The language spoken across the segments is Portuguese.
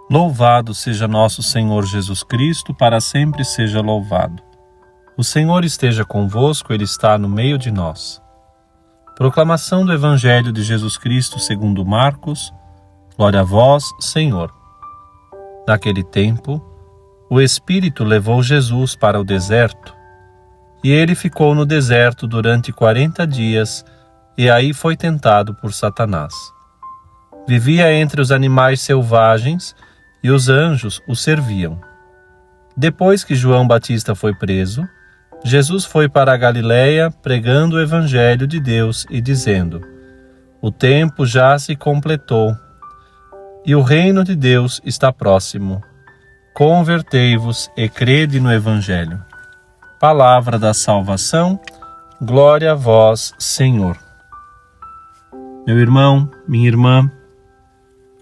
Louvado seja nosso Senhor Jesus Cristo, para sempre seja louvado. O Senhor esteja convosco, Ele está no meio de nós. Proclamação do Evangelho de Jesus Cristo segundo Marcos. Glória a vós, Senhor. Naquele tempo, o Espírito levou Jesus para o deserto, e ele ficou no deserto durante 40 dias, e aí foi tentado por Satanás. Vivia entre os animais selvagens, e os anjos o serviam. Depois que João Batista foi preso, Jesus foi para a Galiléia pregando o Evangelho de Deus e dizendo: O tempo já se completou, e o reino de Deus está próximo. Convertei-vos e crede no Evangelho. Palavra da salvação, glória a vós, Senhor. Meu irmão, minha irmã,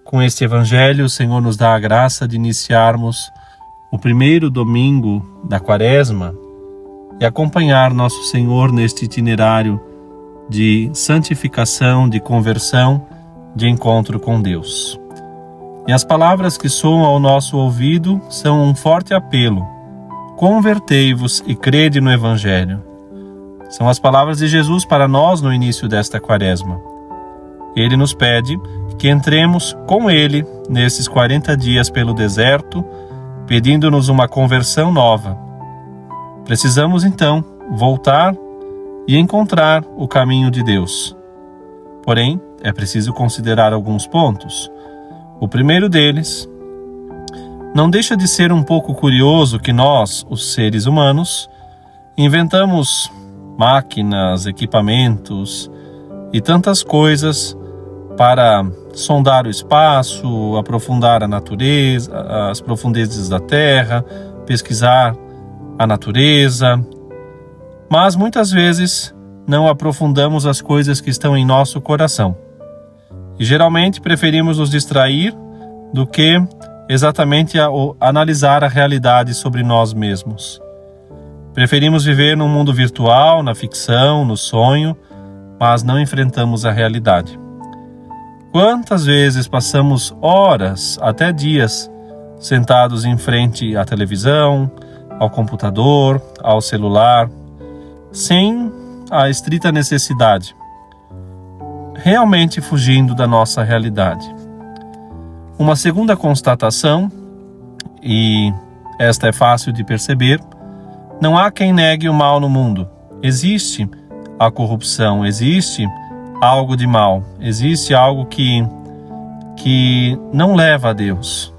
com este Evangelho, o Senhor nos dá a graça de iniciarmos o primeiro domingo da Quaresma e acompanhar nosso Senhor neste itinerário de santificação, de conversão, de encontro com Deus. E as palavras que soam ao nosso ouvido são um forte apelo: convertei-vos e crede no Evangelho. São as palavras de Jesus para nós no início desta Quaresma. Ele nos pede que entremos com Ele nesses 40 dias pelo deserto, pedindo-nos uma conversão nova. Precisamos, então, voltar e encontrar o caminho de Deus. Porém, é preciso considerar alguns pontos. O primeiro deles, não deixa de ser um pouco curioso que nós, os seres humanos, inventamos máquinas, equipamentos e tantas coisas para sondar o espaço, aprofundar a natureza, as profundezas da terra, pesquisar a natureza, mas muitas vezes não aprofundamos as coisas que estão em nosso coração. E geralmente preferimos nos distrair do que exatamente analisar a realidade sobre nós mesmos. Preferimos viver num mundo virtual, na ficção, no sonho, mas não enfrentamos a realidade. Quantas vezes passamos horas, até dias, sentados em frente à televisão, ao computador, ao celular, sem a estrita necessidade, realmente fugindo da nossa realidade. Uma segunda constatação, e esta é fácil de perceber: não há quem negue o mal no mundo. Existe a corrupção, existe algo de mal, existe algo que não leva a Deus.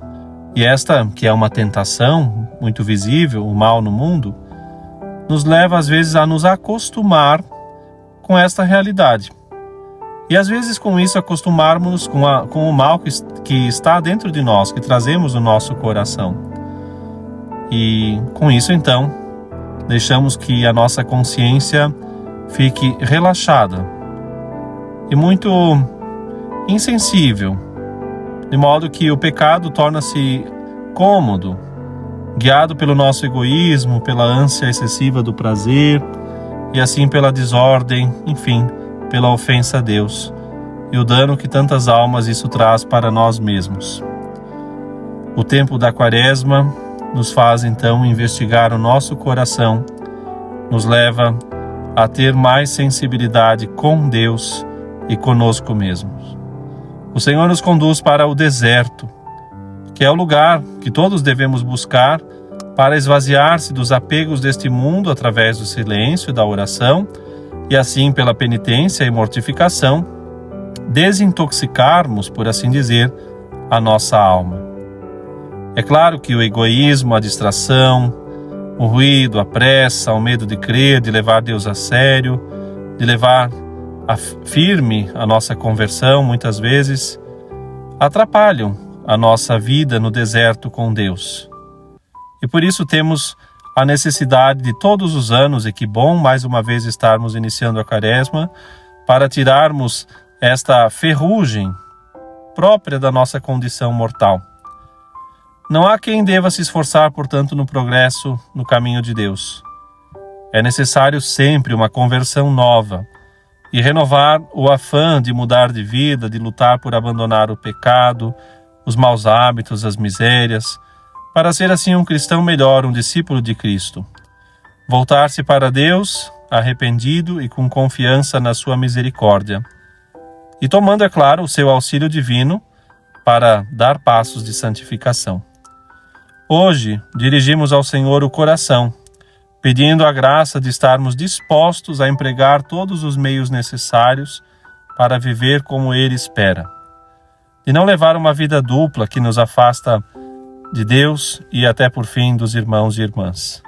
E esta, que é uma tentação muito visível, o mal no mundo, nos leva às vezes a nos acostumar com esta realidade. E às vezes com isso acostumarmos com o mal que está dentro de nós, que trazemos no nosso coração. E com isso então, deixamos que a nossa consciência fique relaxada e muito insensível, de modo que o pecado torna-se cômodo, guiado pelo nosso egoísmo, pela ânsia excessiva do prazer e assim pela desordem, enfim, pela ofensa a Deus e o dano que tantas almas isso traz para nós mesmos. O tempo da Quaresma nos faz então investigar o nosso coração, nos leva a ter mais sensibilidade com Deus e conosco mesmos. O Senhor nos conduz para o deserto, que é o lugar que todos devemos buscar para esvaziar-se dos apegos deste mundo através do silêncio e da oração, e assim pela penitência e mortificação, desintoxicarmos, por assim dizer, a nossa alma. É claro que o egoísmo, a distração, o ruído, a pressa, o medo de crer, de levar Deus a sério, de levar firme a nossa conversão, muitas vezes, atrapalham a nossa vida no deserto com Deus. E por isso temos a necessidade de todos os anos, e que bom mais uma vez estarmos iniciando a Quaresma, para tirarmos esta ferrugem própria da nossa condição mortal. Não há quem deva se esforçar, portanto, no progresso no caminho de Deus. É necessário sempre uma conversão nova, e renovar o afã de mudar de vida, de lutar por abandonar o pecado, os maus hábitos, as misérias, para ser assim um cristão melhor, um discípulo de Cristo. Voltar-se para Deus, arrependido e com confiança na sua misericórdia. E tomando, é claro, o seu auxílio divino para dar passos de santificação. Hoje, dirigimos ao Senhor o coração, pedindo a graça de estarmos dispostos a empregar todos os meios necessários para viver como Ele espera. De não levar uma vida dupla que nos afasta de Deus e até por fim dos irmãos e irmãs.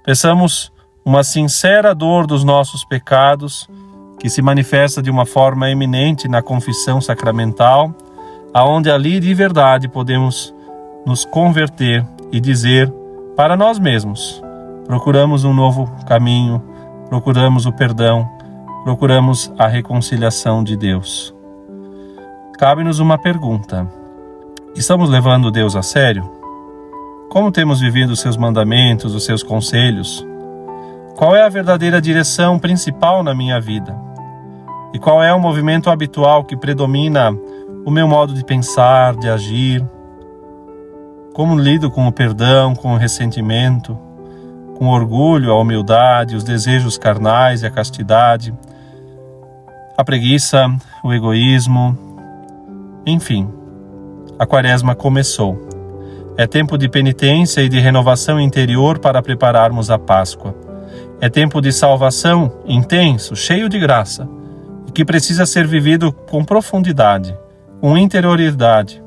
Peçamos uma sincera dor dos nossos pecados, que se manifesta de uma forma eminente na confissão sacramental, aonde ali de verdade podemos nos converter e dizer para nós mesmos: procuramos um novo caminho, procuramos o perdão, procuramos a reconciliação de Deus. Cabe-nos uma pergunta: estamos levando Deus a sério? Como temos vivido os seus mandamentos, os seus conselhos? Qual é a verdadeira direção principal na minha vida? E qual é o movimento habitual que predomina o meu modo de pensar, de agir? Como lido com o perdão, com o ressentimento, com o orgulho, a humildade, os desejos carnais e a castidade, a preguiça, o egoísmo? Enfim, a Quaresma começou. É tempo de penitência e de renovação interior para prepararmos a Páscoa. É tempo de salvação intenso, cheio de graça, e que precisa ser vivido com profundidade, com interioridade.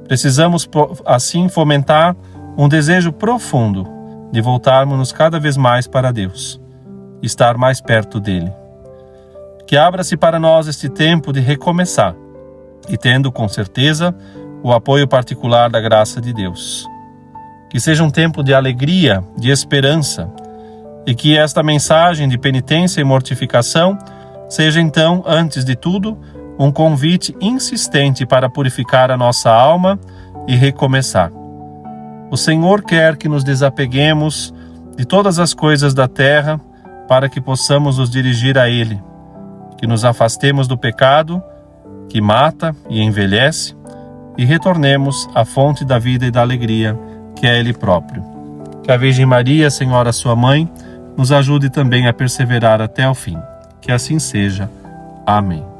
Precisamos, assim, fomentar um desejo profundo de voltarmos cada vez mais para Deus, estar mais perto dEle. Que abra-se para nós este tempo de recomeçar, e tendo com certeza o apoio particular da graça de Deus. Que seja um tempo de alegria, de esperança, e que esta mensagem de penitência e mortificação seja então, antes de tudo, um convite insistente para purificar a nossa alma e recomeçar. O Senhor quer que nos desapeguemos de todas as coisas da terra para que possamos nos dirigir a Ele, que nos afastemos do pecado que mata e envelhece e retornemos à fonte da vida e da alegria, que é Ele próprio. Que a Virgem Maria, Senhora sua Mãe, nos ajude também a perseverar até o fim. Que assim seja. Amém.